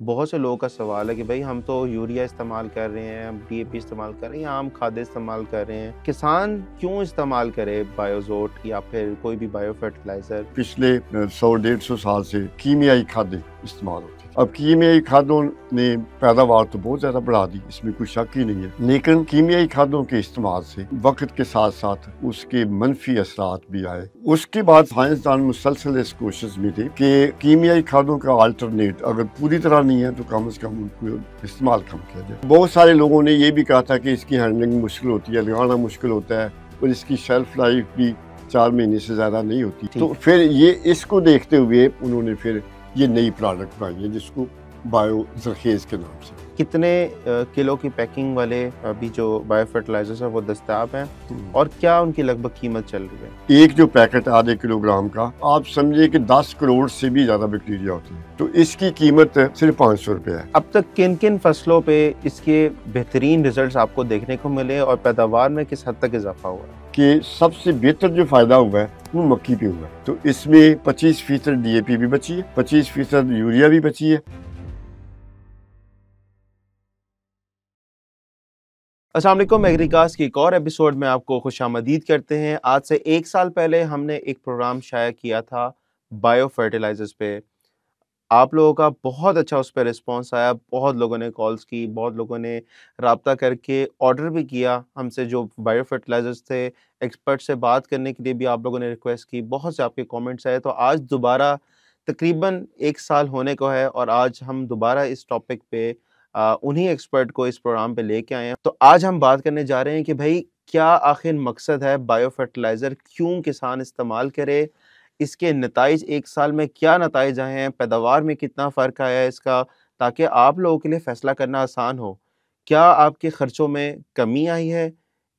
बहुत से लोगों का सवाल है कि भाई हम तो यूरिया इस्तेमाल कर रहे हैं, हम डीएपी इस्तेमाल कर रहे हैं या आम खादें इस्तेमाल कर रहे हैं। किसान क्यों इस्तेमाल करे बायोजोट या फिर कोई भी बायो फर्टिलाइजर? पिछले 100-150 साल से कीमियाई खादें इस्तेमाल होती थी। अब कीमियाई खादों ने पैदावार तो बहुत ज़्यादा बढ़ा दी, इसमें कोई शक ही नहीं है, लेकिन कीमियाई खादों के इस्तेमाल से वक्त के साथ साथ उसके मनफी असरात भी आए। उसके बाद साइंसदान मुसलसल इस कोशिश में थे कि कीमियाई खादों का अल्टरनेट अगर पूरी तरह नहीं है तो कम से कम उनको इस्तेमाल कम किया जाए। बहुत सारे लोगों ने ये भी कहा था कि इसकी हैंडलिंग मुश्किल होती है, लगाना मुश्किल होता है और इसकी शेल्फ लाइफ भी 4 महीने से ज़्यादा नहीं होती। तो फिर ये इसको देखते हुए उन्होंने फिर ये नई प्रोडक्ट बनाई है जिसको बायो जरखेज के नाम से। कितने किलो की पैकिंग वाले अभी जो बायो फर्टिलाइजर्स है वो दस्तयाब हैं और क्या उनकी लगभग कीमत चल रही है? एक जो पैकेट आधे किलोग्राम का, आप समझिए कि 10 करोड़ से भी ज्यादा बैक्टीरिया होती है, तो इसकी कीमत सिर्फ 500 रुपये है। अब तक किन किन फसलों पे इसके बेहतरीन रिजल्ट्स आपको देखने को मिले और पैदावार में किस हद तक इजाफा हुआ है? कि सबसे बेहतर जो फायदा हुआ है वो मक्की पे हुआ है। तो इसमें 25% डीएपी भी बची है, 25% यूरिया भी बची है। अस्सलाम वालेकुम, एग्रीकास्ट की एक और एपिसोड में आपको खुशामदीद करते हैं। आज से 1 साल पहले हमने एक प्रोग्राम शाया किया था बायो फर्टिलाइजर्स पे। आप लोगों का बहुत अच्छा उस पे रिस्पॉन्स आया, बहुत लोगों ने कॉल्स की, बहुत लोगों ने राब्ता करके ऑर्डर भी किया हमसे जो बायो फर्टिलाइजर्स थे। एक्सपर्ट से बात करने के लिए भी आप लोगों ने रिक्वेस्ट की, बहुत से आपके कमेंट्स आए। तो आज दोबारा तकरीबन 1 साल होने को है और आज हम दोबारा इस टॉपिक पे उन्हीं एक्सपर्ट को इस प्रोग्राम पे लेके आए हैं। तो आज हम बात करने जा रहे हैं कि भाई क्या आखिर मकसद है बायो फर्टिलाइज़र, क्यों किसान इस्तेमाल करे, इसके नताइज 1 साल में क्या नताइज आए हैं, पैदावार में कितना फ़र्क आया है इसका, ताकि आप लोगों के लिए फ़ैसला करना आसान हो। क्या आपके खर्चों में कमी आई है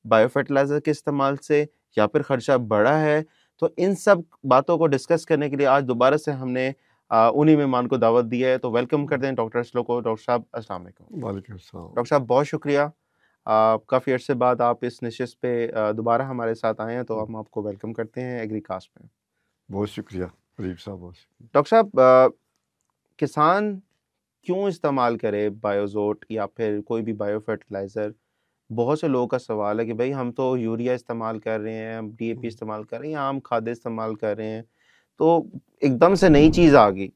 बायो फर्टिलाइज़र के इस्तेमाल से या फिर खर्चा बढ़ा है? तो इन सब बातों को डिस्कस करने के लिए आज दोबारा से हमने उन्हीं मेहमान को दावत दी है। तो वेलकम करते हैं डॉक्टर असलम को। डॉक्टर साहब अस्सलाम वालेकुम। वालेकुम सलाम। डॉक्टर साहब बहुत शुक्रिया। काफ़ी अरसे बाद आप इस नशिस्त पे दोबारा हमारे साथ आए हैं, तो हम आपको वेलकम करते हैं एग्रीकास्ट में। बहुत शुक्रिया फरीब साहब, बहुत शुक्रिया। डॉक्टर साहब, किसान क्यों इस्तेमाल करे बायोजोट या फिर कोई भी बायो फर्टिलाइज़र? बहुत से लोगों का सवाल है कि भाई हम तो यूरिया इस्तेमाल कर रहे हैं, हम डीएपी इस्तेमाल कर रहे हैं या आम खादें इस्तेमाल कर रहे हैं, तो एकदम से नई चीज़ आ गई।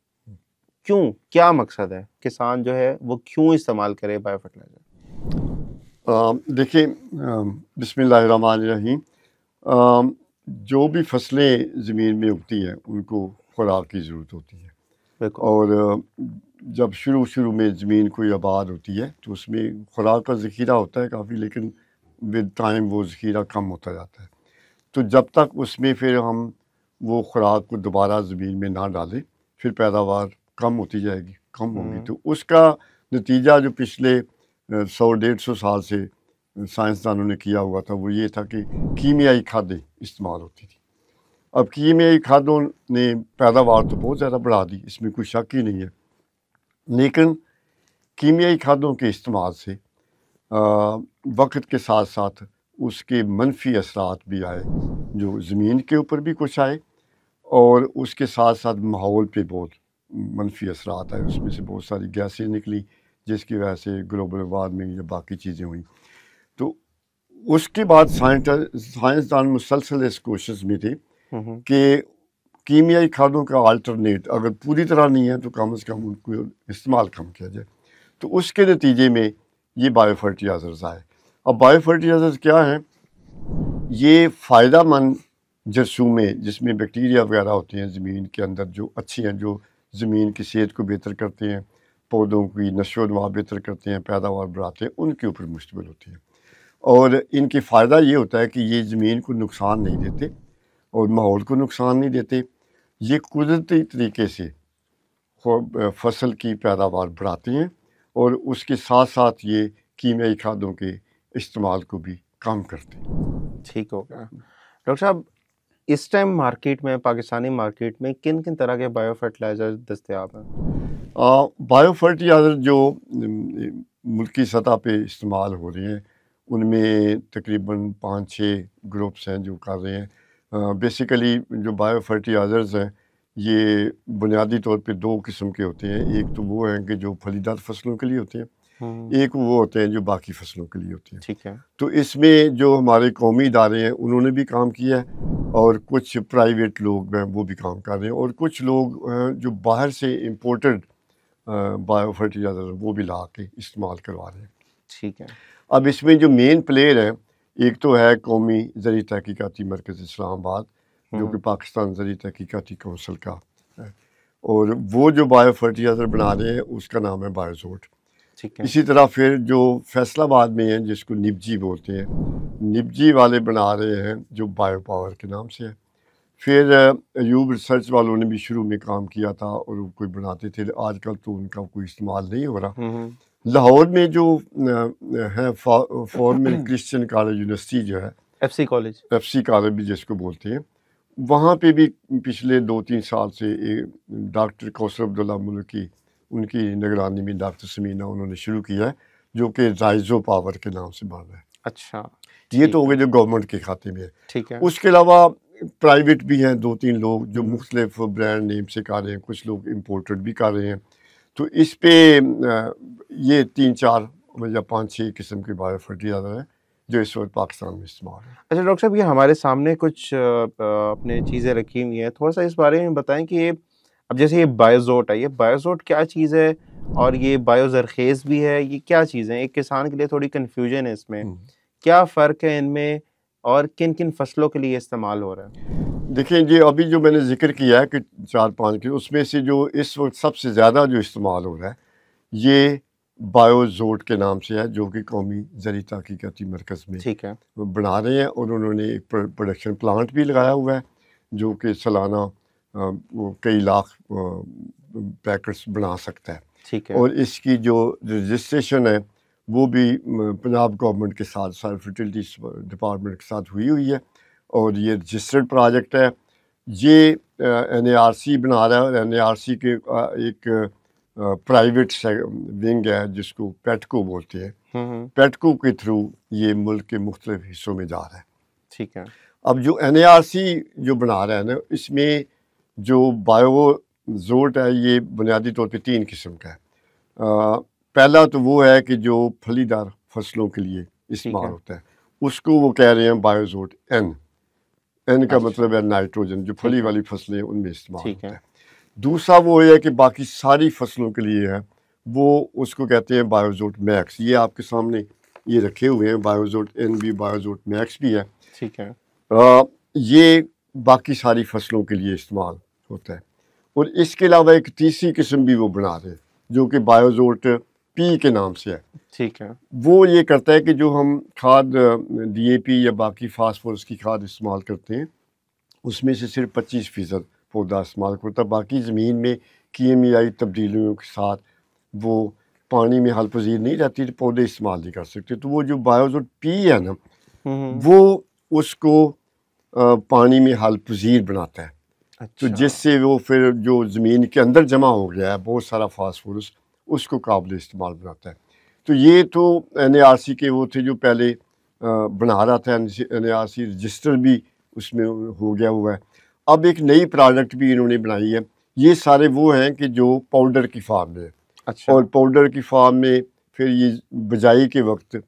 क्यों? क्या मकसद है? किसान जो है वो क्यों इस्तेमाल करे बायो फर्टिलाइज़र? देखिए, बिस्मिल्लाहिर्रहमानिर्रहीम। अम, जो भी फसलें ज़मीन में उगती हैं उनको खुराक की ज़रूरत होती है बिल्कुल। और जब शुरू में ज़मीन कोई आबाद होती है तो उसमें खुराक का ज़ख़ीरा होता है काफ़ी, लेकिन विद टाइम वो ज़ख़ीरा कम होता जाता है। तो जब तक उसमें फिर हम वो खुराक को दोबारा ज़मीन में ना डालें, फिर पैदावार कम होती जाएगी, कम होगी। तो उसका नतीजा जो पिछले 100-150 साल से साइंसदानों ने किया हुआ था वो ये था कि कीमियाई खादें इस्तेमाल होती थी। अब कीमियाई खादों ने पैदावार तो बहुत ज़्यादा बढ़ा दी, इसमें कोई शक ही नहीं है, लेकिन कीमियाई खादों के इस्तेमाल से वक्त के साथ साथ उसके मनफी असरात भी आए, जो ज़मीन के ऊपर भी कुछ आए और उसके साथ साथ माहौल पे बहुत मनफी असरात आए। उसमें से बहुत सारी गैसें निकली जिसकी वजह से ग्लोबल वार्मिंग या बाकी चीज़ें हुई। तो उसके बाद साइंसदान मुसलसल इस कोशिश में थे कि कीमियाई खादों का अल्टरनेट अगर पूरी तरह नहीं है तो कम से कम उनको इस्तेमाल कम किया जाए। तो उसके नतीजे में ये बायो फर्टिलाइज़र्स आए। अब बायो फर्टिलाइज़र्स क्या हैं? ये फ़ायदेमंद जरसूमें जिसमें बैक्टीरिया वगैरह होते हैं ज़मीन के अंदर जो अच्छे हैं, जो ज़मीन की सेहत को बेहतर करते हैं, पौधों की नशो-नुमा बेहतर करते हैं, पैदावार बढ़ाते हैं, उनके ऊपर मुश्तमिल होती है। और इनकी फ़ायदा ये होता है कि ये ज़मीन को नुकसान नहीं देते और माहौल को नुकसान नहीं देते। ये कुदरती तरीके से फसल की पैदावार बढ़ाते हैं और उसके साथ साथ ये कीमियाई खादों के इस्तेमाल को भी कम करते हैं। ठीक हो गया। डॉक्टर साहब, इस टाइम मार्केट में, पाकिस्तानी मार्केट में किन-किन तरह के बायो फर्टिलाइज़र दस्तयाब हैं? बायो फर्टिलाइज़र जो मुल्की सतह पे इस्तेमाल हो रहे हैं उनमें तकरीबन 5-6 ग्रुप्स हैं जो कर रहे हैं। बेसिकली जो बायो फर्टिलाइज़र्स हैं ये बुनियादी तौर पे 2 किस्म के होते हैं। एक तो वो हैं कि जो फलीदार फसलों के लिए होते हैं, एक वो होते हैं जो बाकी फसलों के लिए होते हैं। ठीक है। तो इसमें जो हमारे कौमी इदारे हैं उन्होंने भी काम किया है, और कुछ प्राइवेट लोग हैं वो भी काम कर रहे हैं, और कुछ लोग जो बाहर से इम्पोर्टेड बायो फर्टिलाइज़र वो भी ला के इस्तेमाल करवा रहे हैं। ठीक है। अब इसमें जो मेन प्लेयर हैं, एक तो है कौमी ज़रिए तहकीकाती मरकज़ इस्लामाबाद, जो कि पाकिस्तान ज़रिए तहकीकाती कौंसिल का है, और वो जो बायो फर्टिलाइज़र बना रहे हैं उसका नाम है बायोजोट। ठीक है। इसी तरह फिर जो फैसलाबाद में है जिसको निपजी बोलते हैं, निपजी वाले बना रहे हैं जो बायो पावर के नाम से है। फिर अयूब रिसर्च वालों ने भी शुरू में काम किया था और वो कोई बनाते थे, आजकल तो उनका कोई इस्तेमाल नहीं हो रहा। लाहौर में जो है फॉर्मल क्रिश्चियन कॉलेज यूनिवर्सिटी जो है, एफसी कॉलेज भी जिसको बोलते हैं, वहाँ पे भी पिछले 2-3 साल से डॉक्टर कौसर अब्दुल्ला मुल्की, उनकी निगरानी में डॉक्टर समीना उन्होंने शुरू किया है, जो कि राइजो पावर के नाम से बन रहा है। अच्छा, ये तो हो गए जो गवर्नमेंट के खाते में है। ठीक है। उसके अलावा प्राइवेट भी हैं 2-3 लोग जो मुख्तलिफ ब्रांड नेम से कर रहे हैं, कुछ लोग इम्पोर्टेड भी कर रहे हैं। तो इस पे ये 3-4 या 5-6 किस्म के बायो फर्टिलाइज़र हैं जो इस वक्त पाकिस्तान में इस्तेमाल है। अच्छा डॉक्टर साहब, ये हमारे सामने कुछ अपने चीज़ें रखी हुई हैं, थोड़ा सा इस बारे में बताएं कि ये अब जैसे ये बायोजोट है, ये बायोजोट क्या चीज़ है और ये बायोजरखेज़ भी है, ये क्या चीज़ है? एक किसान के लिए थोड़ी कन्फ्यूजन है इसमें, क्या फ़र्क है इनमें और किन किन फसलों के लिए इस्तेमाल हो रहा है? देखिए जी, अभी जो मैंने जिक्र किया है कि 4-5 के, उसमें से जो इस वक्त सबसे ज़्यादा जो इस्तेमाल हो रहा है ये बायोजोट के नाम से है, जो कि कौमी ज़रिए तहकीकाती मरकज़ में ठीक है। बना रहे हैं, और उन्होंने एक प्रोडक्शन प्लांट भी लगाया हुआ है जो कि सालाना वो कई लाख पैकेट्स बना सकता है। ठीक है। और इसकी जो रजिस्ट्रेशन है वो भी पंजाब गवर्नमेंट के साथ साथ फर्टिलिटी डिपार्टमेंट के साथ हुई है, और ये रजिस्टर्ड प्रोजेक्ट है। ये NARC बना रहा है, और NARC के एक प्राइवेट विंग है जिसको पेटको बोलते हैं। पेटको के थ्रू ये मुल्क के मुख्तलिफ हिस्सों में जा रहा है। ठीक है। अब जो NARC जो बना रहा है ना, इसमें जो बायोजोट है ये बुनियादी तौर पे 3 किस्म का है। पहला तो वो है कि जो फलीदार फसलों के लिए इस्तेमाल होता है, उसको वो कह रहे हैं बायोजोट N का मतलब है नाइट्रोजन, जो फली वाली फसलें उनमें इस्तेमाल होता है। दूसरा वो है कि बाकी सारी फसलों के लिए है, वो उसको कहते हैं बायोजोट मैक्स। ये आपके सामने ये रखे हुए हैं, बायोजोट N भी, बायोजोट मैक्स भी है। ठीक है। ये बाकी सारी फसलों के लिए इस्तेमाल होता है। और इसके अलावा एक तीसरी किस्म भी वो बना रहे हैं जो कि बायोजोट P के नाम से है। ठीक है। वो ये करता है कि जो हम खाद DAP या बाकी फास्फोरस की खाद इस्तेमाल करते हैं, उसमें से सिर्फ 25% पौधा इस्तेमाल करता है। बाकी ज़मीन में कीमियाई तब्दीलियों के साथ वो पानी में हल पजीर नहीं रहती, तो पौधे इस्तेमाल नहीं कर सकते। तो वो जो बायोजोट P है ना, वो उसको पानी में हल पजीर बनाता है। तो जिससे वो फिर जो ज़मीन के अंदर जमा हो गया है बहुत सारा फास्फोरस, उसको काबिल इस्तेमाल बनाता है। तो ये तो NARC के वो थे जो पहले बना रहा था। NARC रजिस्टर भी उसमें हो गया हुआ है। अब एक नई प्रोडक्ट भी इन्होंने बनाई है। ये सारे वो हैं कि जो पाउडर की फार्म में है। और पाउडर की फार्म में फिर ये बिजाई के वक्त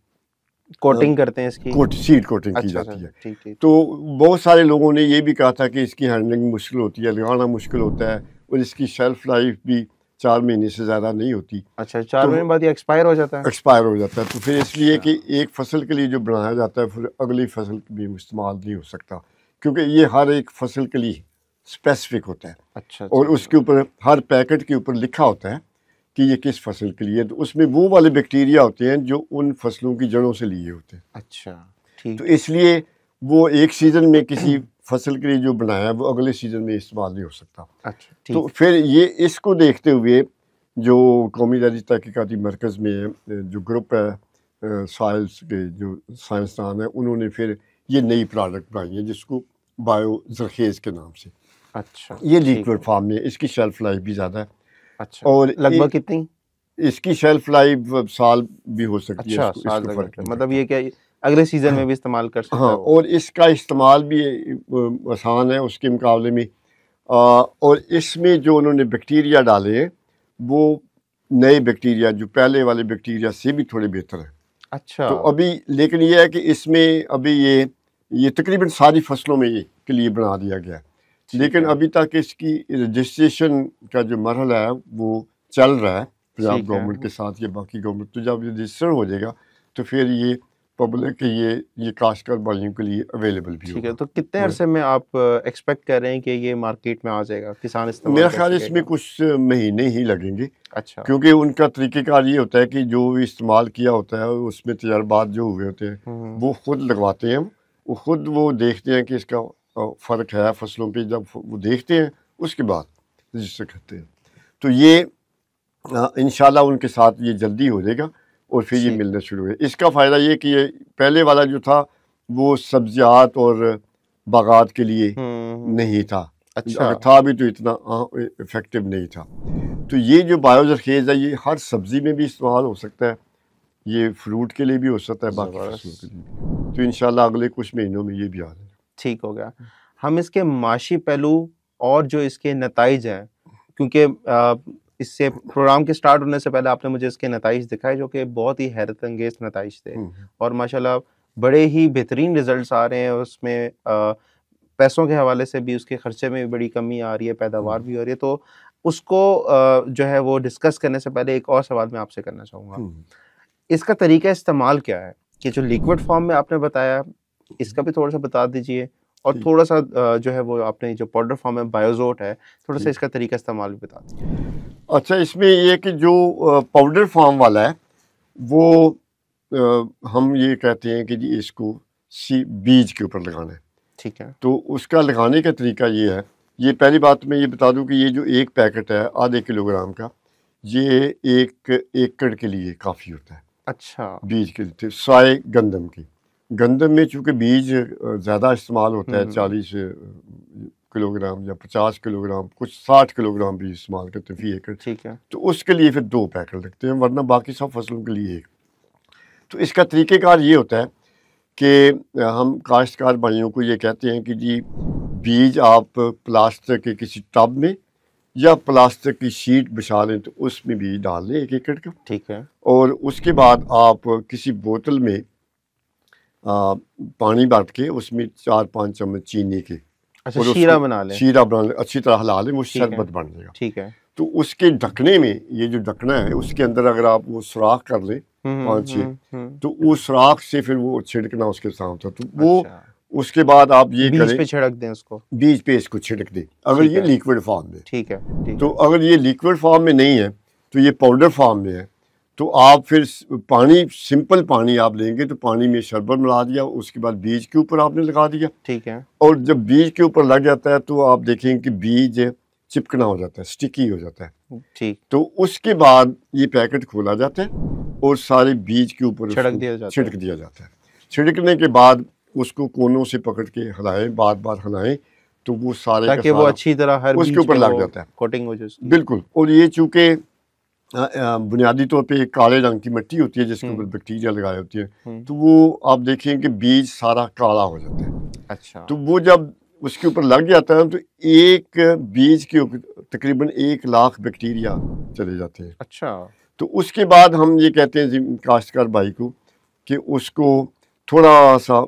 कोटिंग करते हैं इसकी, सीड कोटिंग की जाती है। ठीक। तो बहुत सारे लोगों ने ये भी कहा था कि इसकी हैंडलिंग मुश्किल होती है, लगाना मुश्किल होता है, और इसकी शेल्फ लाइफ भी 4 महीने से ज़्यादा नहीं होती। 4 महीने बाद ये एक्सपायर हो जाता है। तो फिर इसलिए कि एक फसल के लिए जो बनाया जाता है फिर अगली फसल भी इस्तेमाल नहीं हो सकता, क्योंकि ये हर एक फसल के लिए स्पेसिफिक होता है। और उसके ऊपर हर पैकेट के ऊपर लिखा होता है कि ये किस फसल के लिए। तो उसमें वो वाले बैक्टीरिया होते हैं जो उन फसलों की जड़ों से लिए होते हैं। ठीक। तो इसलिए वो एक सीज़न में किसी फसल के लिए जो बनाया है वो अगले सीज़न में इस्तेमाल नहीं हो सकता। तो फिर ये इसको देखते हुए जो कौमी ज़रिए तहकीकाती मरकज़ में जो ग्रुप है साइंस के जो साइंसदान हैं, उन्होंने फिर ये नई प्रोडक्ट बनाई है जिसको बायोजरखेज़ के नाम से। ये लिक्विड फॉर्म में, इसकी शेल्फ लाइफ भी ज़्यादा है। और लगभग कितनी? इसकी शेल्फ लाइफ साल भी हो सकती है। साल मतलब ये क्या अगले सीजन में भी इस्तेमाल कर सकते हैं? और इसका इस्तेमाल भी आसान है उसके मुकाबले में। और इसमें जो उन्होंने बैक्टीरिया डाले हैं वो नए बैक्टीरिया जो पहले वाले बैक्टीरिया से भी थोड़े बेहतर हैं। अच्छा। तो अभी लेकिन ये है कि इसमें अभी ये तकरीबन सारी फसलों में ये के लिए बना दिया गया है, लेकिन अभी तक इसकी रजिस्ट्रेशन का जो मरहला है वो चल रहा है पंजाब गवर्नमेंट के साथ या बाकी गवर्नमेंट। तो जब ये रजिस्टर हो जाएगा तो फिर ये पब्लिक ये काश्तकार भाइयों के लिए अवेलेबल भी ठीक है। होगा। तो कितने अरसे में आप एक्सपेक्ट कर रहे हैं कि ये मार्केट में आ जाएगा, किसान इस्तेमाल मेरा कर ख्याल इसमें सकेगा? कुछ महीने ही लगेंगे, अच्छा। क्योंकि उनका तरीक़ेकार ये होता है कि जो भी इस्तेमाल किया होता है उसमें तजर्बात जो हुए होते हैं वो खुद लगवाते हैं, वो खुद वो देखते हैं कि इसका फ़र्क है फसलों पे। जब वो देखते हैं उसके बाद रजिस्टर करते हैं। तो ये इंशाल्लाह उनके साथ ये जल्दी हो जाएगा और फिर ये मिलना शुरू है। इसका फ़ायदा ये कि ये पहले वाला जो था वो सब्जियात और बागात के लिए नहीं था। अच्छा। अगर था भी तो इतना इफ़ेक्टिव नहीं था। तो ये जो बायोज़रखेज़ है ये हर सब्ज़ी में भी इस्तेमाल हो सकता है, ये फ्रूट के लिए भी हो सकता है, बाकी फसलों के लिए भी। तो इंशाल्लाह अगले कुछ महीनों में ये भी आ जाएगा। ठीक हो गया। हम इसके माशी पहलू और जो इसके नताइज हैं, क्योंकि इससे प्रोग्राम के स्टार्ट होने से पहले आपने मुझे इसके नताइज दिखाए जो कि बहुत ही हैरत अंगेज नताइज थे और माशाल्लाह बड़े ही बेहतरीन रिजल्ट्स आ रहे हैं। उसमें पैसों के हवाले से भी उसके खर्चे में भी बड़ी कमी आ रही है, पैदावार भी हो रही है। तो उसको जो है वो डिस्कस करने से पहले एक और सवाल मैं आपसे करना चाहूँगा। इसका तरीका इस्तेमाल क्या है कि जो लिक्विड फॉर्म में आपने बताया, इसका भी थोड़ा सा बता दीजिए, और थोड़ा सा जो है वो आपने जो पाउडर फॉर्म में बायोजोट है, थोड़ा सा इसका तरीका इस्तेमाल भी बता दीजिए। अच्छा, इसमें ये कि जो पाउडर फॉर्म वाला है वो हम ये कहते हैं कि जी इसको बीज के ऊपर लगाना है। ठीक है। तो उसका लगाने का तरीका ये है, ये पहली बात मैं ये बता दूं कि ये जो एक पैकेट है आधे किलोग्राम का, ये 1 एकड़ के लिए काफ़ी होता है। अच्छा। बीज के लिए साय गंदम की, गंदम में चूँकि बीज ज़्यादा इस्तेमाल होता है, 40 किलोग्राम या 50 किलोग्राम, कुछ 60 किलोग्राम भी इस्तेमाल करते हैं फी एकड़। ठीक है। तो उसके लिए फिर 2 पैकेट लगते हैं, वरना बाकी सब फसलों के लिए 1। तो इसका तरीक़ेकार ये होता है कि हम काश्तकार भाइयों को ये कहते हैं कि जी बीज आप प्लास्टिक के किसी टब में या प्लास्टिक की शीट बिछा लें तो उसमें बीज डाल लें 1 एकड़ का। ठीक है। और उसके बाद आप किसी बोतल में पानी भर के उसमें 4-5 चम्मच चीनी के, अच्छा, शीरा बना लें, शीरा बना लें, अच्छी तरह हिला लें, वो शरबत बन जाएगा। ठीक है। तो उसके ढकने में, ये जो ढकना है उसके अंदर अगर आप वो सुराख कर लें 5-6, तो वो सुराख से फिर वो छिड़कना उसके साथ। तो वो उसके बाद आप ये बीज पे छिड़क दें उसको, बीज पे इसको छिड़क दें अगर ये लिक्विड फॉर्म में। ठीक है। तो अगर ये लिक्विड फॉर्म में नहीं है तो ये पाउडर फॉर्म में है, तो आप फिर पानी, सिंपल पानी आप लेंगे तो पानी में शरबत मिला दिया, उसके बाद बीज के ऊपर आपने लगा दिया। ठीक है। और जब बीज के ऊपर लग जाता है तो आप देखेंगे कि बीज चिपकना हो जाता है, स्टिकी हो जाता है। ठीक। तो उसके बाद ये पैकेट खोला जाता है और सारे बीज के ऊपर छिड़क दिया जाता है। छिड़कने के बाद उसको कोनों से पकड़ के हिलाएं, बार-बार हिलाएं, तो वो सारे ताकि वो अच्छी तरह हर उसके ऊपर लग जाता है, कोटिंग हो जाए। बिल्कुल। और ये चूँकि बुनियादी तौर पे काले रंग की मिट्टी होती है जिसके ऊपर बैक्टीरिया लगाए होती है, तो वो आप देखें कि बीज सारा काला हो जाता है। अच्छा। तो वो जब उसके ऊपर लग जाता है तो एक बीज के ऊपर तकरीबन 1 लाख बैक्टीरिया चले जाते हैं। अच्छा। तो उसके बाद हम ये कहते हैं काश्तकार भाई को कि उसको थोड़ा सा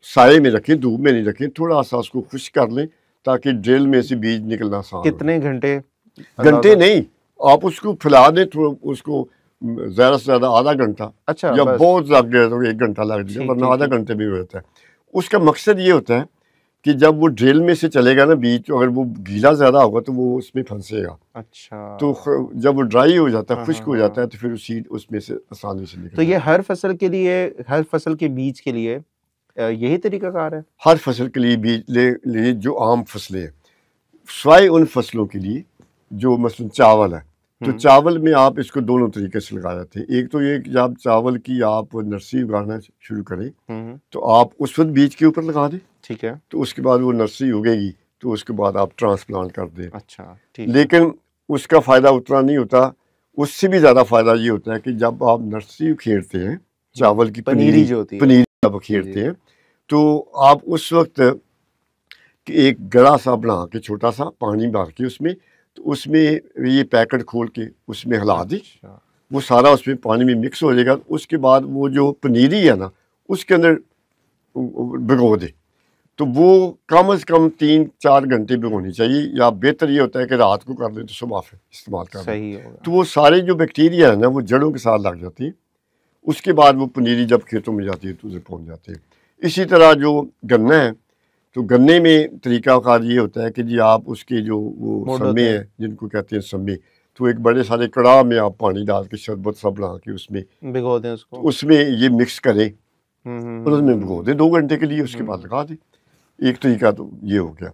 साए में रखें, धूप में नहीं रखें, थोड़ा सा उसको खुश्क कर लें ताकि ड्रिल में से बीज निकलना आसान। कितने घंटे? घंटे नहीं, आप उसको फैला दें, थोड़ा उसको ज़्यादा से ज़्यादा आधा घंटा। अच्छा। या बहुत लग गया तो 1 घंटा लग जाए, वरना आधा घंटे में हो जाता है। उसका मकसद ये होता है कि जब वो ड्रिल में से चलेगा ना बीज, तो अगर वो गीला ज़्यादा होगा तो वो उसमें फंसेगा। अच्छा। तो जब वो ड्राई हो जाता है, खुश्क हो जाता है, तो फिर सीड उसमें से आसानी से निकल। तो ये हर फसल के लिए, हर फसल के बीज के लिए यही तरीकाकार है? हर फसल के लिए बीज ले जो आम फसलें हैं, सिवाय उन फसलों के लिए जो मसलन चावल है, तो चावल में आप इसको दोनों तरीके से लगा जाते हैं। एक तो ये कि जब चावल की आप नर्सरी उगाना शुरू करें तो आप उस वक्त बीज के ऊपर लगा दें। ठीक है। तो उसके बाद वो नर्सरी उगेगी तो उसके बाद आप ट्रांसप्लांट कर दें। अच्छा। लेकिन उसका फ़ायदा उतना नहीं होता, उससे भी ज़्यादा फ़ायदा ये होता है कि जब आप नर्सरी खेड़ते हैं, चावल की पनीरी जो होती है, पनीरी जब खेड़ते हैं, तो आप उस वक्त कि एक गड़ा सा बना के छोटा सा पानी भर के उसमें, तो उसमें ये पैकेट खोल के उसमें हिला दी, अच्छा, वो सारा उसमें पानी में मिक्स हो जाएगा। उसके बाद वो जो पनीरी है ना उसके अंदर भिगो दे, तो वो कम से कम 3-4 घंटे भिगोनी चाहिए, या बेहतर ये होता है कि रात को कर लें तो सुबह फिर इस्तेमाल कर लें, सही होगा। तो वो सारे जो बैक्टीरिया है ना वो जड़ों के साथ लग जाती है। उसके बाद वो पनीरी जब खेतों में जाती है तो उसे पहुँच जाती है। इसी तरह जो गन्ना है, तो गन्ने में तरीक़ाकार ये होता है कि जी आप उसके जो वो मोड़ सम्मे होते हैं, हैं जिनको कहते हैं सम्मे, तो एक बड़े सारे कड़ाह में आप पानी डाल के शरबत सा बना के उसमें, भिगो दें तो उसको। उसमें ये मिक्स करें और उसमें भिगो दें 2 घंटे के लिए, उसके बाद हुँ, लगा दें। एक तरीका तो ये हो गया।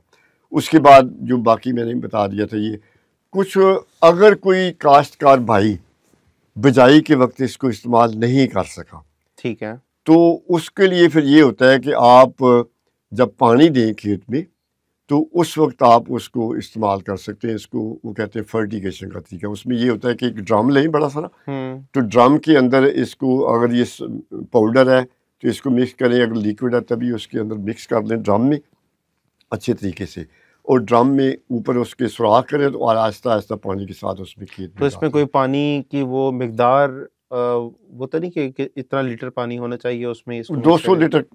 उसके बाद जो बाकी मैंने बता दिया था ये कुछ, अगर कोई काश्तकार भाई बिजाई के वक्त इसको इस्तेमाल नहीं कर सका, ठीक है। तो उसके लिए फिर ये होता है कि आप जब पानी दें खेत में, तो उस वक्त आप उसको इस्तेमाल कर सकते हैं। इसको वो कहते हैं फर्टिगेशन का तरीका। उसमें ये होता है कि एक ड्रम लें बड़ा सारा, हुँ, तो ड्रम के अंदर इसको, अगर ये पाउडर है तो इसको मिक्स करें, अगर लिक्विड है तभी उसके अंदर मिक्स कर लें ड्रम में अच्छे तरीके से, और ड्रम में ऊपर उसके सुराख करें, तो और आहिस्ता आहिस्ता पानी के साथ उसमें खेत तो में इसमें डालें। कोई पानी की वो मिकदार वो तो नहीं कि इतना लीटर पानी होना चाहिए उसमें इसको मिक्स 200 करें? लीटर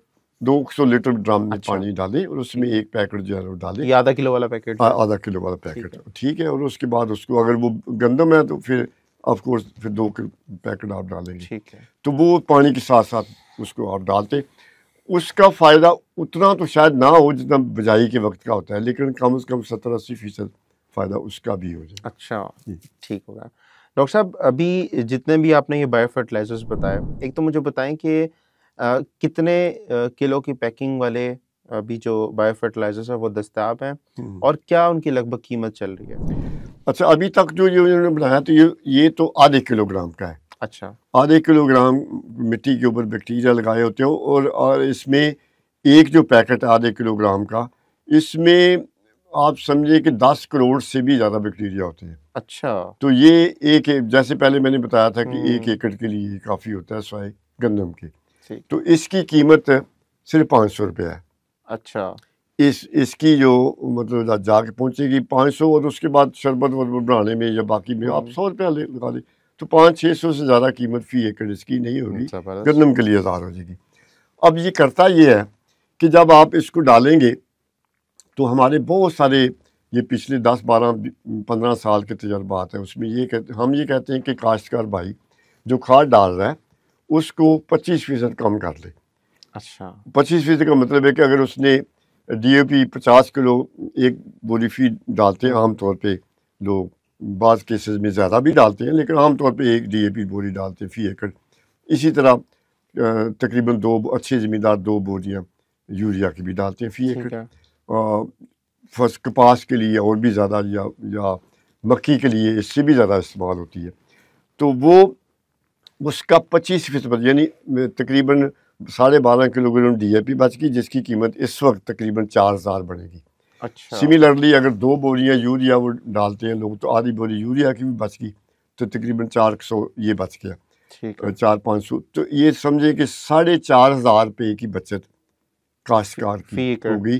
200 लीटर ड्रम में अच्छा, पानी डालें और उसमें ठीक है। एक पैकेट जो है वो डालें, ये आधा किलो वाला पैकेट जो है? आधा किलो वाला ठीक पैकेट, है, ठीक है। और उसके बाद उसको, अगर वो गंदम है तो फिर ऑफ कोर्स फिर 2 पैकेट आप डालेंगे, ठीक है। तो वो पानी के साथ साथ उसको आप डालते। उसका फ़ायदा उतना तो शायद ना हो जितना बिजाई के वक्त का होता है, लेकिन कम से कम 70-80% फ़ायदा उसका भी हो जाए। अच्छा, जी। ठीक होगा। डॉक्टर साहब, अभी जितने भी आपने ये बायो फर्टिलाइज़र्स बताए, एक तो मुझे बताएँ कि कितने किलो की पैकिंग वाले अभी जो बायो फर्टिलाइज़र्स हैं वो दस्तयाब हैं हम्म। और क्या उनकी लगभग कीमत चल रही है? अच्छा, अभी तक जो ये उन्होंने बनाया, तो ये तो आधे किलोग्राम का है। अच्छा, आधे किलोग्राम मिट्टी के ऊपर बैक्टीरिया लगाए होते हैं, और इसमें एक जो पैकेट है आधे किलोग्राम का, इसमें आप समझिए कि 10 करोड़ से भी ज़्यादा बैक्टीरिया होते हैं। अच्छा। तो ये जैसे पहले मैंने बताया था कि 1 हुँ, एकड़ के लिए काफ़ी होता है सवाई गंदम के, ठीक। तो इसकी कीमत सिर्फ 500 रुपये है। अच्छा, इसकी जो मतलब जाके पहुंचेगी 500, और उसके बाद शरबत वरबत बनाने में या बाकी में आप हुँ, 100 रुपया लगा दें, तो 500-600 से ज़्यादा कीमत फ़ी एकड़ इसकी नहीं होगी। ज़बरदस्त। गंदम के लिए 1000 हो जाएगी। अब ये करता ये है कि जब आप इसको डालेंगे, तो हमारे बहुत सारे ये पिछले 10-12-15 साल के तजर्बात हैं, उसमें हम ये कहते हैं कि काश्तकार भाई जो खाद डाल रहा है उसको 25% कम कर ले। अच्छा, 25% का मतलब है कि अगर उसने DAP 50 किलो एक बोरी फीड डालते हैं आमतौर पे लोग, बाज़ केसेस में ज़्यादा भी डालते हैं, लेकिन आमतौर पे एक DAP बोरी डालते हैं फ़ी एकड़। इसी तरह तकरीबन 2 अच्छे ज़मींदार 2 बोरियाँ यूरिया की भी डालते हैं फ़ी एकड़। ठीक है। फर्स्ट कपास के लिए और भी ज़्यादा, या मक्की के लिए इससे भी ज़्यादा इस्तेमाल होती है। तो वो उसका 25% यानी तकरीबन 12.5 किलोग्राम DAP बच गई, जिसकी कीमत इस वक्त तकरीबन 4000 बनेगी। अच्छा, सिमिलरली अगर 2 बोरियाँ यूरिया वो डालते हैं लोग, तो आधी बोरी यूरिया की भी बच गई, तो तकरीबन 400 ये बच गया, ठीक है। 400-500। तो ये समझे कि 4500 रुपये की बचत काश्तकार की फ़ी एकड़, हो गई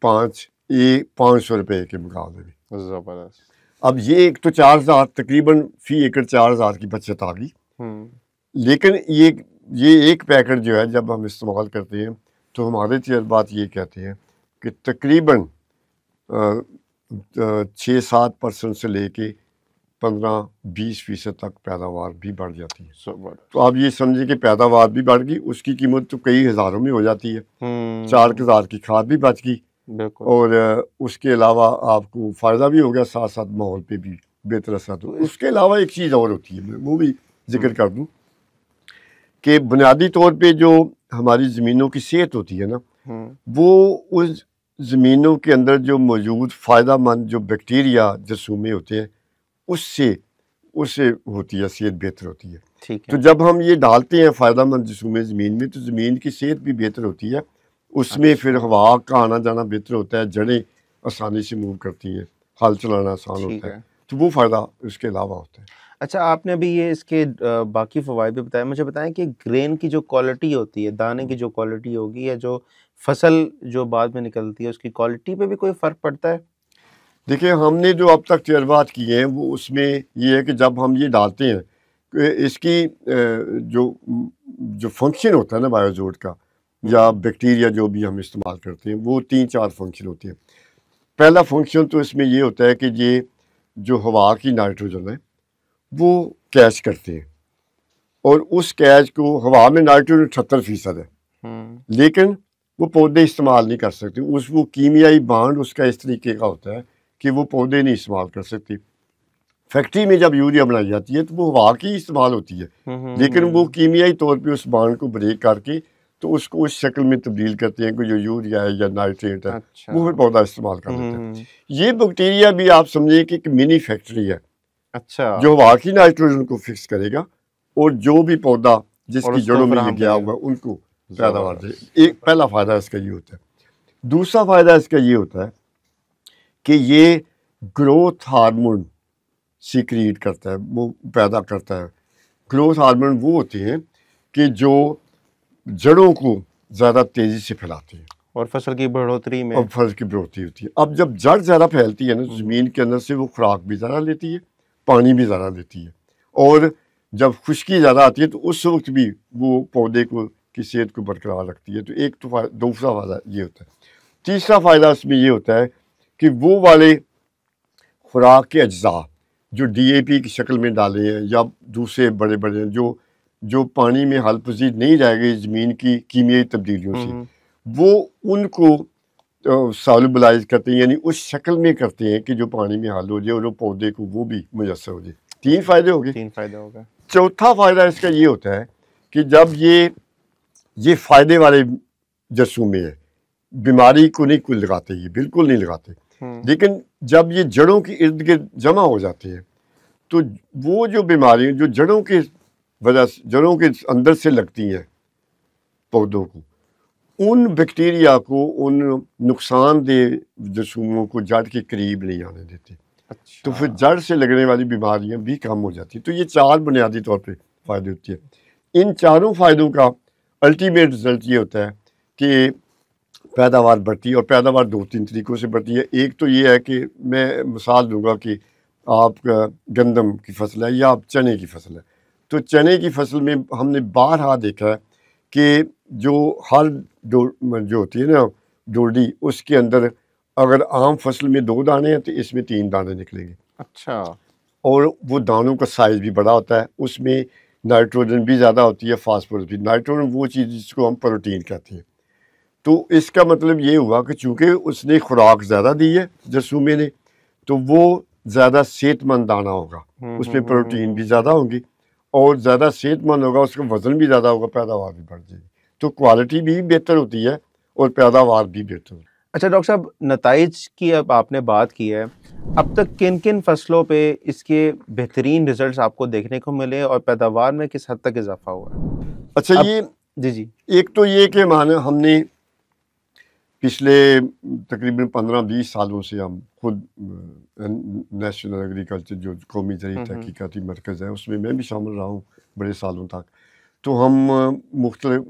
500 रुपये के मुकाबले में। ज़बरदस्त। अब ये एक तो 4000 तकरीबन फ़ी एकड़ 4000 की बचत आ गई, हुँ, लेकिन ये एक पैकेट जो है जब हम इस्तेमाल करते हैं, तो हमारे तजर्बात ये कहते हैं कि तकरीबन 6-7% से लेके 15-20% तक पैदावार भी बढ़ जाती है। ज़बरदस्त। तो आप ये समझिए कि पैदावार भी बढ़ गई, उसकी कीमत तो कई हज़ारों में हो जाती है। 4 हुँ, हज़ार की खाद भी बच गई, बिल्कुल। और उसके अलावा आपको फ़ायदा भी हो गया, साथ साथ माहौल पे भी बेहतर असर। तो तो इस उसके अलावा एक चीज़ और होती है, मैं वो भी जिक्र हुँ, कर दूँ कि बुनियादी तौर पे जो हमारी ज़मीनों की सेहत होती है ना, हुँ, वो उस ज़मीनों के अंदर जो मौजूद फ़ायदेमंद जो बैक्टीरिया जरासीम होते हैं, उससे उससे होती है, सेहत बेहतर होती है। ठीक तो है। जब हम ये डालते हैं फ़ायदेमंद जरासीम ज़मीन में, तो ज़मीन की सेहत भी बेहतर होती है, उसमें फिर अच्छा, हवा का आना जाना बेहतर होता है, जड़ें आसानी से मूव करती हैं, हल चलाना आसान ठीक होता है, है। तो वो फ़ायदा उसके अलावा होता है। अच्छा, आपने अभी ये इसके बाकी फ़वाइद भी बताए। मुझे बताएँ कि ग्रेन की जो क्वालिटी होती है, दाने की जो क्वालिटी होगी या जो फसल जो बाद में निकलती है, उसकी क्वालिटी पे भी कोई फ़र्क पड़ता है? देखिए, हमने जो अब तक तजर्बात किए हैं वो उसमें ये है कि जब हम ये डालते हैं कि इसकी जो फंक्शन होता है ना बायोजोट का या बैक्टीरिया जो भी हम इस्तेमाल करते हैं, वो 3-4 फंक्शन होते हैं। पहला फंक्शन तो इसमें ये होता है कि ये जो हवा की नाइट्रोजन है वो कैच करते हैं, और उस कैच को हवा में नाइट्रोजन 78% है, हुँ। लेकिन वो पौधे इस्तेमाल नहीं कर सकते। वो कीमियाई बांड उसका इस तरीके का होता है कि वो पौधे नहीं इस्तेमाल कर सकते। फैक्ट्री में जब यूरिया बनाई जाती है तो वो हवा की इस्तेमाल होती है, लेकिन वो कीमियाई तौर पे उस बांड को ब्रेक करके तो उसको उस शक्ल में तब्दील करते हैं कि जो यूरिया है या नाइट्रेट है अच्छा। वो फिर पौधा इस्तेमाल कर हुँ, लेता हुँ, है। हुँ। ये बैक्टीरिया भी आप समझिए कि एक मिनी फैक्ट्री है अच्छा, जो हवा की नाइट्रोजन को फिक्स करेगा और जो भी पौधा और जिसकी उसको जड़ों में ये फ़राहम गया करेगा। हुआ है उनको पैदावार दे। एक ज़बरदस्त। पहला फ़ायदा इसका ये होता है। दूसरा फ़ायदा इसका ये होता है कि ये ग्रोथ हार्मोन सीक्रेट करता है, वो पैदा करता है। ग्रोथ हार्मोन वो होते हैं कि जो जड़ों को ज़्यादा तेज़ी से फैलाते हैं और फसल की बढ़ोतरी और में फल की बढ़ोतरी होती है। अब जब जड़ ज़्यादा फैलती है ना तो ज़मीन के अंदर से वो खुराक भी ज़्यादा लेती है, पानी भी ज़्यादा लेती है, और जब खुश्की ज़्यादा आती है तो उस वक्त भी वो पौधे को की सेहत को बरकरार रखती है। तो एक तो दूसरा फ़ायदा ये होता है। तीसरा फ़ायदा इसमें ये होता है कि वो वाले खुराक के अज्जा जो DAP की शक्ल में डाले हैं या दूसरे बड़े बड़े जो पानी में हल पजीर नहीं रह गए ज़मीन की कीमियाई तब्दीलियों से, वो उनको सॉल्युबलाइज करते हैं, यानी उस शक्ल में करते हैं कि जो पानी में हल हो जाए और वो पौधे को वो भी मुयसर हो जाए। 3 फ़ायदे हो गए। 3 फ़ायदे हो गए। चौथा फ़ायदा इसका ये होता है कि जब ये फ़ायदे वाले जरसूमे हैं, बीमारी को नहीं कोई लगाते, ये बिल्कुल नहीं लगाते, हुँ। लेकिन जब ये जड़ों के इर्द गिर्द जमा हो जाते हैं तो वो जो बीमारियाँ जो जड़ों के वजह से जड़ों के अंदर से लगती हैं पौधों को, उन बैक्टीरिया को, उन नुकसानदेह जरसूमों को जड़ के करीब नहीं आने देते। तो फिर अच्छा। जड़ से लगने वाली बीमारियां भी कम हो जाती। तो ये 4 बुनियादी तौर पे फ़ायदे होते हैं। इन चारों फ़ायदों का अल्टीमेट रिज़ल्ट ये होता है कि पैदावार बढ़ती है, और पैदावार 2-3 तरीक़ों से बढ़ती है। एक तो ये है कि मैं मिसाल दूँगा कि आप गंदम की फसल है या आप चने की फसल है। तो चने की फसल में हमने बारहा देखा है कि जो हर जो होती है ना डोडी, उसके अंदर अगर आम फसल में 2 दाने हैं तो इसमें 3 दाने निकलेंगे, अच्छा। और वो दानों का साइज़ भी बड़ा होता है। उसमें नाइट्रोजन भी ज़्यादा होती है, फास्फोरस भी। नाइट्रोजन वो चीज़ जिसको हम प्रोटीन कहते हैं। तो इसका मतलब ये हुआ कि चूँकि उसने खुराक ज़्यादा दी है जरसूमे ने, तो वो ज़्यादा सेहतमंद दाना होगा, उसमें प्रोटीन भी ज़्यादा होंगी और ज़्यादा सेहतमंद होगा, उसका वज़न भी ज़्यादा होगा, पैदावार भी बढ़ जाएगी। तो क्वालिटी भी बेहतर होती है और पैदावार भी बेहतर होती है। अच्छा डॉक्टर साहब, नताइज की अब आपने बात की है, अब तक किन-किन फसलों पे इसके बेहतरीन रिज़ल्ट्स आपको देखने को मिले और पैदावार में किस हद तक इज़ाफ़ा हुआ है? अच्छा, अब ये जी, जी। एक तो ये कि हमने पिछले तकरीबन 15-20 सालों से हम खुद नेशनल एग्रीकल्चर जो कौमी ज़रिए तहकीकाती मरकज़ है उसमें मैं भी शामिल रहा हूँ बड़े सालों तक। तो हम मुख्तलिफ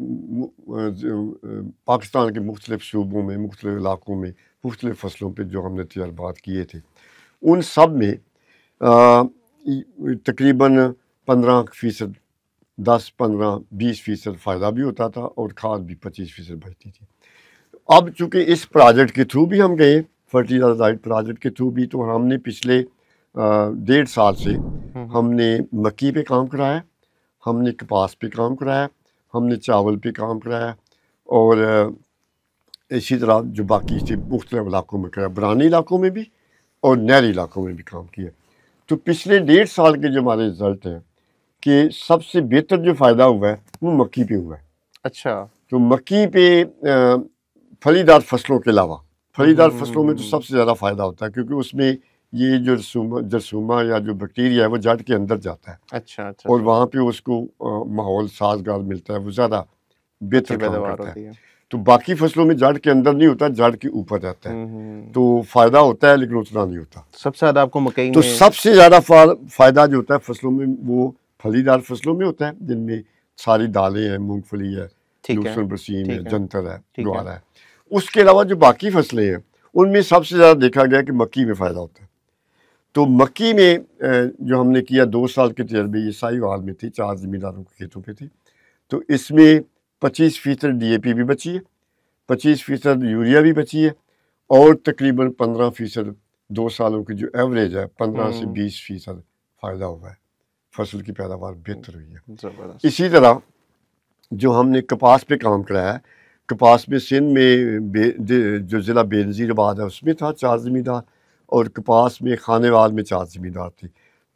पाकिस्तान के मुख्तलिफ सूबों में, मुख्तलिफ इलाकों में, मुख्तलिफ फसलों पे जो हमने तजर्बात किए थे, उन सब में तकरीबन 15%, 10-15-20% फ़ायदा भी होता था और खाद भी 25% बचती थी। अब चूँकि इस प्रोजेक्ट के थ्रू भी हम गए, फर्टिलाइज़र राइट प्रोजेक्ट के थ्रू भी, तो हमने पिछले 1.5 साल से हमने मक्की पे काम कराया, हमने कपास पे काम कराया, हमने चावल पे काम कराया, और इसी तरह जो बाकी से मुख्तलिफ इलाकों में कराया, बरानी इलाकों में भी और नहरी इलाकों में भी काम किया। तो पिछले 1.5 साल के जो हमारे रिज़ल्ट हैं कि सबसे बेहतर जो फ़ायदा हुआ है वो मक्की पे हुआ है। अच्छा। तो मक्की पे फलीदार फसलों के अलावा, फलीदार फसलों में तो सबसे ज़्यादा फ़ायदा होता है क्योंकि उसमें ये जो जरसूमा या जो बैक्टीरिया है वो जड़ के अंदर जाता है अच्छा, अच्छा, और अच्छा। वहाँ पे उसको माहौल साज़गार मिलता है, वो ज़्यादा बेहतर अच्छी काम पैदावार करता है। होती है। तो बाकी फसलों में जड़ के अंदर नहीं होता, जड़ के ऊपर रहता है, तो फायदा होता है लेकिन उतना नहीं होता। सबसे ज्यादा आपको मकई तो में सबसे ज्यादा फायदा जो होता है फसलों में वो फलीदार फसलों में होता है, जिनमें सारी दालें हैं, मूंगफली है, ठीक है, लहसुन बरसीम है, ठीक है, जंतर है, ठीक है। ज्वार है। उसके अलावा जो बाकी फसलें हैं उनमें सबसे ज़्यादा देखा गया कि मक्की में फ़ायदा होता है। तो मक्की में जो हमने किया 2 साल के तजर्बे, ये साहिवाल में थी, 4 ज़मींदारों के खेतों पे थी। तो इसमें 25% DAP भी बची है, 25% यूरिया भी बची है, और तकरीबन 15% 2 सालों की जो एवरेज है 15 से 20% फ़ायदा हुआ है, फसल की पैदावार बेहतर हुई है। जबरदस्त। इसी तरह जो हमने कपास पे काम कराया है, कपास में सिंध में जो ज़िला बेनज़ीराबाद है उसमें था 4 ज़मींदार, और कपास में खानेवाल में 4 ज़मींदार थे।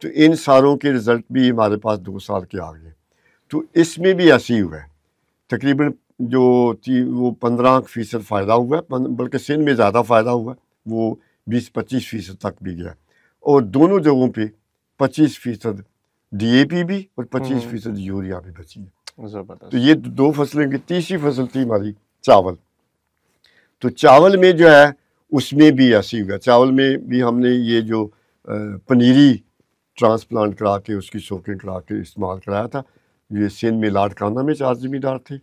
तो इन सारों के रिज़ल्ट भी हमारे पास 2 साल के आ गए। तो इसमें भी ऐसे ही हुआ है, तकरीबन जो थी वो 15% फ़ायदा हुआ है, बल्कि सिंध में ज़्यादा फ़ायदा हुआ है, वो 20-25% तक भी गया, और दोनों जगहों पे 25% DAP भी और 25% यूरिया भी बची है। तो ये 2 फसलें की तीसरी फसल थी हमारी चावल। तो चावल में जो है उसमें भी ऐसे हुआ, चावल में भी हमने ये जो पनीरी ट्रांसप्लांट करा के उसकी सोकिंग करा के इस्तेमाल कराया था। ये सिंध में लाड़काना में 4 ज़मींदार थे,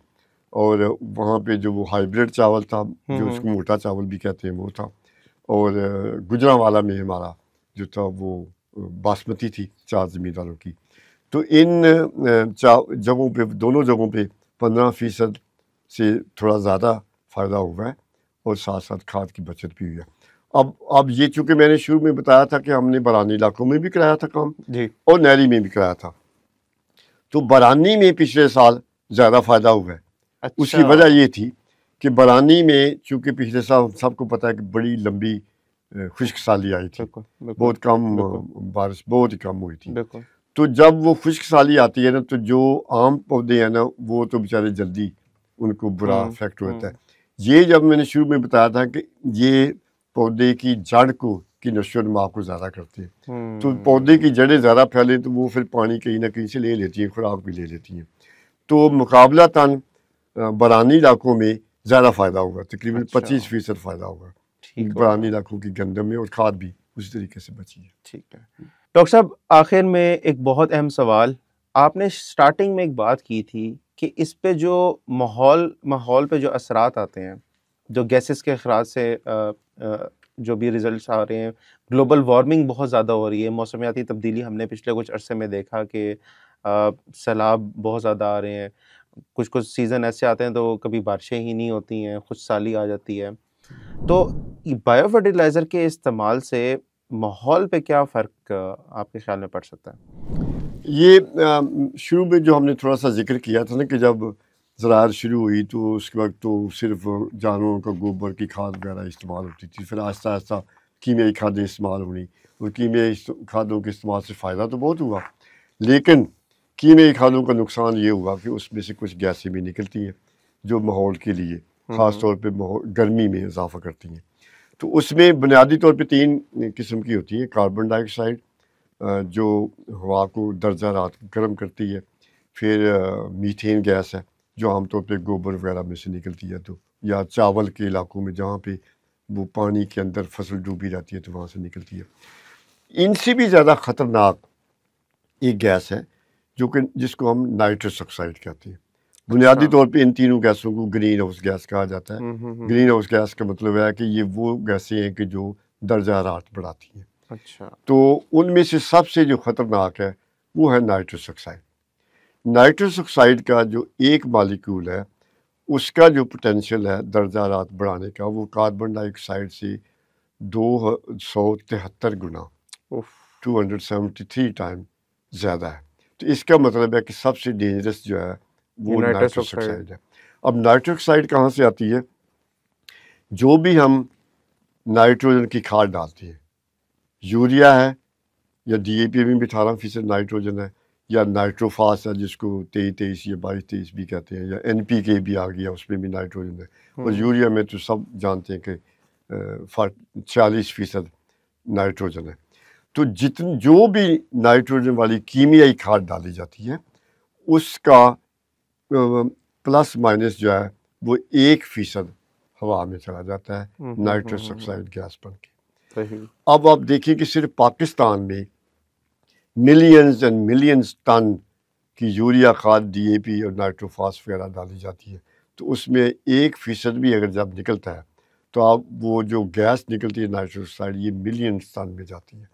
और वहाँ पे जो वो हाइब्रिड चावल था, जो उसको मोटा चावल भी कहते हैं, वो था, और गुजरांवाला में हमारा जो था वो बासमती थी 4 ज़मींदारों की। तो इन जगहों पे, दोनों जगहों पे 15% से थोड़ा ज़्यादा फ़ायदा हुआ है, और साथ साथ खाद की बचत भी हुई है। अब ये चूँकि मैंने शुरू में बताया था कि हमने बरानी इलाकों में भी कराया था काम जी। और नहरी में भी कराया था, तो बरानी में पिछले साल ज़्यादा फ़ायदा हुआ है। अच्छा। उसकी वजह ये थी कि बरानी में चूँकि पिछले साल सबको पता है कि बड़ी लंबी खुश्क साली आई थी, बहुत कम बारिश, बहुत ही कम हुई थी। तो जब वो खुश्क साली आती है ना, तो जो आम पौधे हैं ना, वो तो बेचारे जल्दी उनको बुरा इफेक्ट होता है। ये जब मैंने शुरू में बताया था कि ये पौधे की जड़ को की नशो नुमा को ज़्यादा करते हैं, तो पौधे की जड़ें ज़्यादा फैले तो वो फिर पानी कहीं ना कहीं से ले लेती हैं, खुराक भी ले लेती हैं। तो मुकाबलातन बरानी इलाकों में ज़्यादा फ़ायदा होगा, तकरीबन 25% फ़ायदा होगा बरानी इलाकों की गंदम में, और खाद भी उसी तरीके से बची है। ठीक है डॉक्टर साहब, आखिर में एक बहुत अहम सवाल, आपने स्टार्टिंग में एक बात की थी कि इस पे जो माहौल पे जो असरात आते हैं, जो गैसेस के अखराज से जो भी रिजल्ट्स आ रहे हैं, ग्लोबल वार्मिंग बहुत ज़्यादा हो रही है, मौसमियाती तब्दीली हमने पिछले कुछ अरसे में देखा कि सैलाब बहुत ज़्यादा आ रहे हैं, कुछ सीज़न ऐसे आते हैं तो कभी बारिशें ही नहीं होती हैं, खुश साली आ जाती है। तो बायो फर्टिलाइज़र के इस्तेमाल से माहौल पे क्या फ़र्क आपके ख्याल में पड़ सकता है? ये शुरू में जो हमने थोड़ा सा जिक्र किया था ना कि जब ज़राअत शुरू हुई तो उसके वक्त तो सिर्फ जानवरों का गोबर की खाद वगैरह इस्तेमाल होती थी, फिर आहिस्ता आहिस्ता कीमियाई खादें इस्तेमाल हुई, और कीमियाई खादों के इस्तेमाल से फ़ायदा तो बहुत हुआ, लेकिन कीमियाई खादों का नुकसान ये हुआ कि उसमें से कुछ गैसें भी निकलती हैं जो माहौल के लिए ख़ास तौर पे गर्मी में इजाफा करती हैं। तो उसमें बुनियादी तौर पे 3 किस्म की होती हैं। कार्बन डाइऑक्साइड जो हवा को दर्जा रात गर्म करती है, फिर मीथेन गैस है जो आमतौर पे गोबर वगैरह में से निकलती है, तो या चावल के इलाकों में जहाँ पे वो पानी के अंदर फसल डूबी रहती है तो वहाँ से निकलती है। इनसे भी ज़्यादा ख़तरनाक एक गैस है जो कि जिसको हम नाइट्रस ऑक्साइड कहते हैं। बुनियादी तौर पे इन तीनों गैसों को ग्रीन हाउस गैस कहा जाता है। ग्रीन हाउस गैस का मतलब है कि ये वो गैसें हैं कि जो दर्जा हरारत बढ़ाती हैं। अच्छा। तो उनमें से सबसे जो ख़तरनाक है वो है नाइट्रस ऑक्साइड। नाइट्रस ऑक्साइड का जो एक मालिक्यूल है उसका जो पोटेंशियल है दर्जा हरारत बढ़ाने का, वो कार्बन डाइऑक्साइड से 273 गुना 273 टाइम ज़्यादा है। तो इसका मतलब है कि सबसे डेंजरस जो है वो नाइट्रस ऑक्साइड है। अब नाइट्रस ऑक्साइड कहाँ से आती है? जो भी हम नाइट्रोजन की खाद डालते हैं, यूरिया है या DAP में भी 18% नाइट्रोजन है, या नाइट्रोफास है जिसको 23 या 22-23 भी कहते हैं, या NPK भी आ गया उसमें भी नाइट्रोजन है, और यूरिया में तो सब जानते हैं कि 40% नाइट्रोजन है। तो जो भी नाइट्रोजन वाली कीमियाई खाद डाली जाती है उसका प्लस माइनस जो है वो 1% हवा में चला जाता है नाइट्रस ऑक्साइड गैस बन के। अब आप देखिए कि सिर्फ पाकिस्तान में मिलियंस एंड मिलियंस टन की यूरिया खाद, DAP और नाइट्रोफॉस वगैरह डाली जाती है, तो उसमें 1% भी अगर जब निकलता है तो आप वो जो गैस निकलती है नाइट्रस ऑक्साइड, ये मिलियंस टन में जाती है।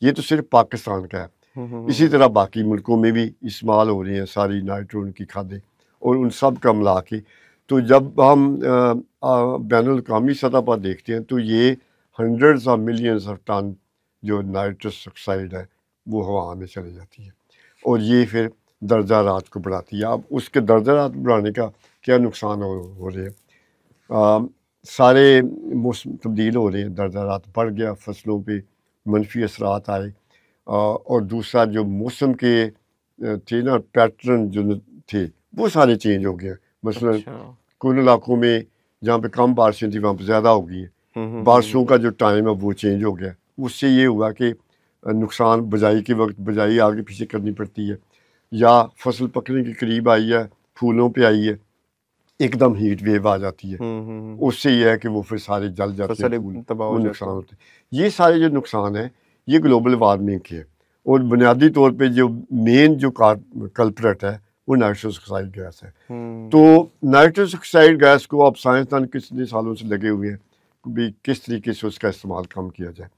ये तो सिर्फ पाकिस्तान का है। इसी तरह बाकी मुल्कों में भी इस्तेमाल हो रही हैं सारी नाइट्रोजन की खादें, और उन सब का मिला के तो जब हम बैनुल-अक़वामी सतह पर देखते हैं तो ये hundreds of millions of ton जो नाइट्रस ऑक्साइड है वो हवा में चली जाती है, और ये फिर दर्जा रात को बढ़ाती है। अब उसके दर्जा रात बढ़ाने का क्या नुकसान हो रहे हैं? सारे मौसम तब्दील हो रहे हैं, दर्जा रात बढ़ गया, फसलों पे मनफी असरात आए, और दूसरा जो मौसम के थे ना पैटर्न जो थे वो सारे चेंज हो गए। मसलन कुछ इलाकों में जहाँ पे कम बारिशें थी वहाँ पर ज़्यादा हो गई है, बारिशों का जो टाइम है वो चेंज हो गया। उससे ये हुआ कि नुकसान बुझाई के वक्त बुझाई आगे पीछे करनी पड़ती है, या फसल पकने के करीब आई है, फूलों पे आई है, एकदम हीट वेव आ जाती है, उससे ये है कि वो फिर सारे जल जाते हैं, वो नुकसान होते हैं। ये सारे जो नुकसान हैं ये ग्लोबल वार्मिंग के, और बुनियादी तौर पे जो मेन जो कल्प्रेट है वो नाइट्रस ऑक्साइड गैस है। तो नाइट्रस ऑक्साइड गैस को अब साइंसदान कितने सालों से लगे हुए हैं भी किस तरीके से उसका इस्तेमाल कम किया जाए।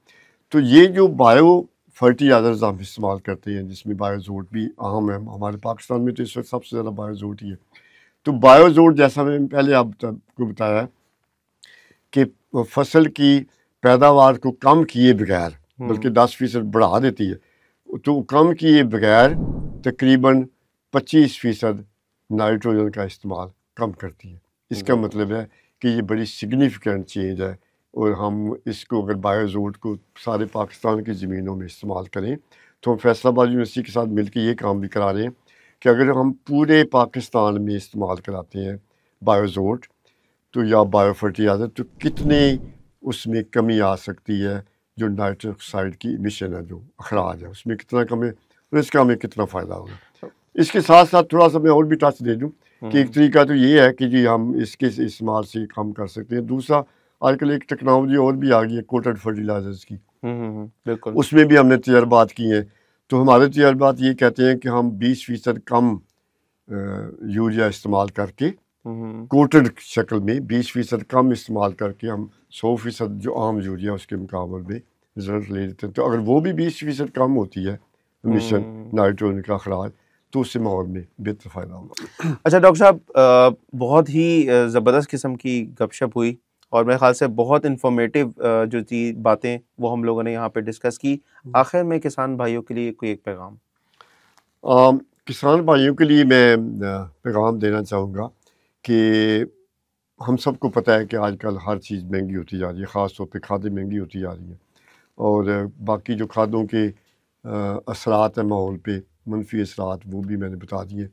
तो ये जो बायो फर्टिलाइजर्स हम इस्तेमाल करते हैं जिसमें बायोजोट भी अहम है, हमारे पाकिस्तान में तो इस वक्त सबसे ज़्यादा बायोजोट ही है। तो बायोजोट जैसा मैंने पहले आपको बताया कि फसल की पैदावार को कम किए बगैर बल्कि 10% बढ़ा देती है, तो कम किए बगैर तकरीबन 25% नाइट्रोजन का इस्तेमाल कम करती है। इसका मतलब है कि ये बड़ी सिग्निफिकेंट चेंज है, और हम इसको अगर बायोजोट को सारे पाकिस्तान की ज़मीनों में इस्तेमाल करें तो हम फैसलाबाद यूनिवर्सिटी के साथ मिलकर ये काम भी करा रहे हैं कि अगर हम पूरे पाकिस्तान में इस्तेमाल कराते हैं बायोजोट तो या बायो फर्टिलाइजर, तो कितने उसमें कमी आ सकती है, जो नाइट्रस ऑक्साइड की इमिशन है, जो अखराज है, उसमें कितना कम है, और इसका हमें कितना फ़ायदा होगा। इसके साथ साथ थोड़ा सा मैं और भी टच दे दूँ कि एक तरीका तो ये है कि जी हम इसके इस्तेमाल से कम कर सकते हैं। दूसरा, आजकल एक टेक्नोलॉजी और भी आ गई है कोटेड फर्टिलाइजर्स की, बिल्कुल, उसमें भी हमने तजर्बात किए हैं। तो हमारे तजर्बात ये कहते हैं कि हम 20% कम यूरिया इस्तेमाल करके कोटेड शक्ल में 20% कम इस्तेमाल करके हम 100% जो आम यूरिया उसके मुकाबले में रिजल्ट ले लेते हैं। तो अगर वो भी 20% कम होती है मिशन नाइट्रोजन का अखराज, तो उससे माहौल में बेहतर फ़ायदा होगा। अच्छा डॉक्टर साहब, बहुत ही ज़बरदस्त किस्म की गपशप हुई, और मेरे ख्याल से बहुत इन्फॉर्मेटिव जो चीज़ बातें वो हम लोगों ने यहाँ पे डिस्कस की। आखिर में किसान भाइयों के लिए कोई एक पैगाम? किसान भाइयों के लिए मैं पैगाम देना चाहूँगा कि हम सबको पता है कि आजकल हर चीज़ महंगी होती जा रही है, ख़ास तौर पे खादें महंगी होती जा रही हैं, और बाकी जो खादों के असरात हैं माहौल पे, मनफी असरात, वो भी मैंने बता दिए।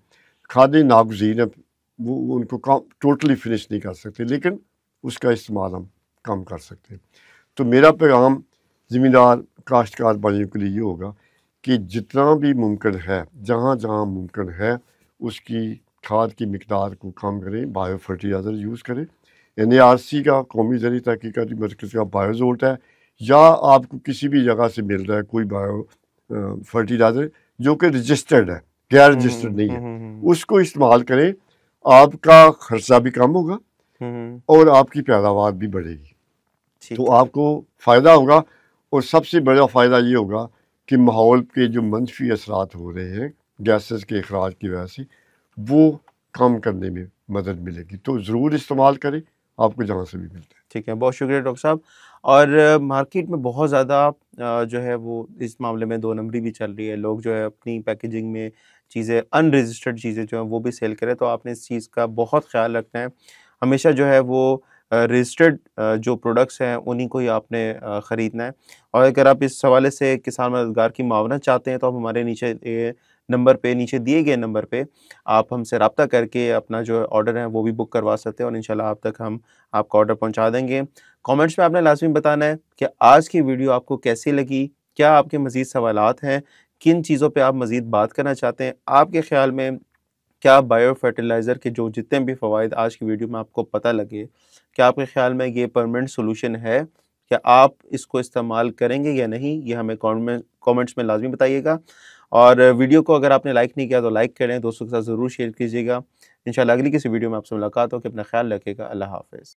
खादें नागज़ीर हैं, वो उनको टोटली फिनिश नहीं कर सकते, लेकिन उसका इस्तेमाल हम कम कर सकते हैं। तो मेरा पैगाम ज़मींदार काश्तकार भाइयों के लिए ये होगा कि जितना भी मुमकिन है, जहाँ जहाँ मुमकिन है, उसकी खाद की मिकदार को कम करें, बायो फर्टिलाइज़र यूज़ करें। NARC का कौमी ज़रिए तहकीकाती मरकज़ का बायोजोट है, या आपको किसी भी जगह से मिल रहा है कोई बायो फर्टिलाइज़र जो कि रजिस्टर्ड है, गैर रजिस्टर्ड नहीं है, उसको इस्तेमाल करें। आपका खर्चा भी कम होगा और आपकी पैदावार भी बढ़ेगी, तो आपको फ़ायदा होगा। और सबसे बड़ा फ़ायदा ये होगा कि माहौल के जो मनफी असरात हो रहे हैं गैसेस के अखराज की वजह से, वो कम करने में मदद मिलेगी। तो ज़रूर इस्तेमाल करें, आपको जहाँ से भी मिलता है। ठीक है, बहुत शुक्रिया डॉक्टर साहब। और मार्केट में बहुत ज़्यादा जो है वो इस मामले में 2 नंबरी भी चल रही है। लोग जो है अपनी पैकेजिंग में चीज़ें अनरजिस्टर्ड चीज़ें जो हैं वो भी सेल करें, तो आपने इस चीज़ का बहुत ख्याल रखना है। हमेशा जो है वो रजिस्टर्ड जो प्रोडक्ट्स हैं उन्हीं को ही आपने ख़रीदना है। और अगर आप इस हवाले से किसान मददगार की मुआवनत चाहते हैं तो आप हमारे नीचे नंबर पे, नीचे दिए गए नंबर पे आप हमसे रब्ता करके अपना जो ऑर्डर है वो भी बुक करवा सकते हैं, और इंशाल्लाह आप तक हम आपका ऑर्डर पहुंचा देंगे। कमेंट्स में आपने लाज़मी बताना है कि आज की वीडियो आपको कैसी लगी, क्या आपके मज़ीद सवालात हैं, किन चीज़ों पे आप मज़ीद बात करना चाहते हैं। आपके ख़्याल में क्या बायो फर्टिलाइज़र के जो जितने भी फ़वाइद आज की वीडियो में आपको पता लगे, क्या आपके ख़्याल में ये परमानेंट सॉल्यूशन है? क्या आप इसको इस्तेमाल करेंगे या नहीं? ये हमें कमेंट्स में लाज़मी बताइएगा। और वीडियो को अगर आपने लाइक नहीं किया तो लाइक करें, दोस्तों के साथ ज़रूर शेयर कीजिएगा। इंशाल्लाह अगली किसी वीडियो में आपसे मुलाकात होगी। अपना ख़्याल रखिएगा। अल्लाह हाफ़िज़।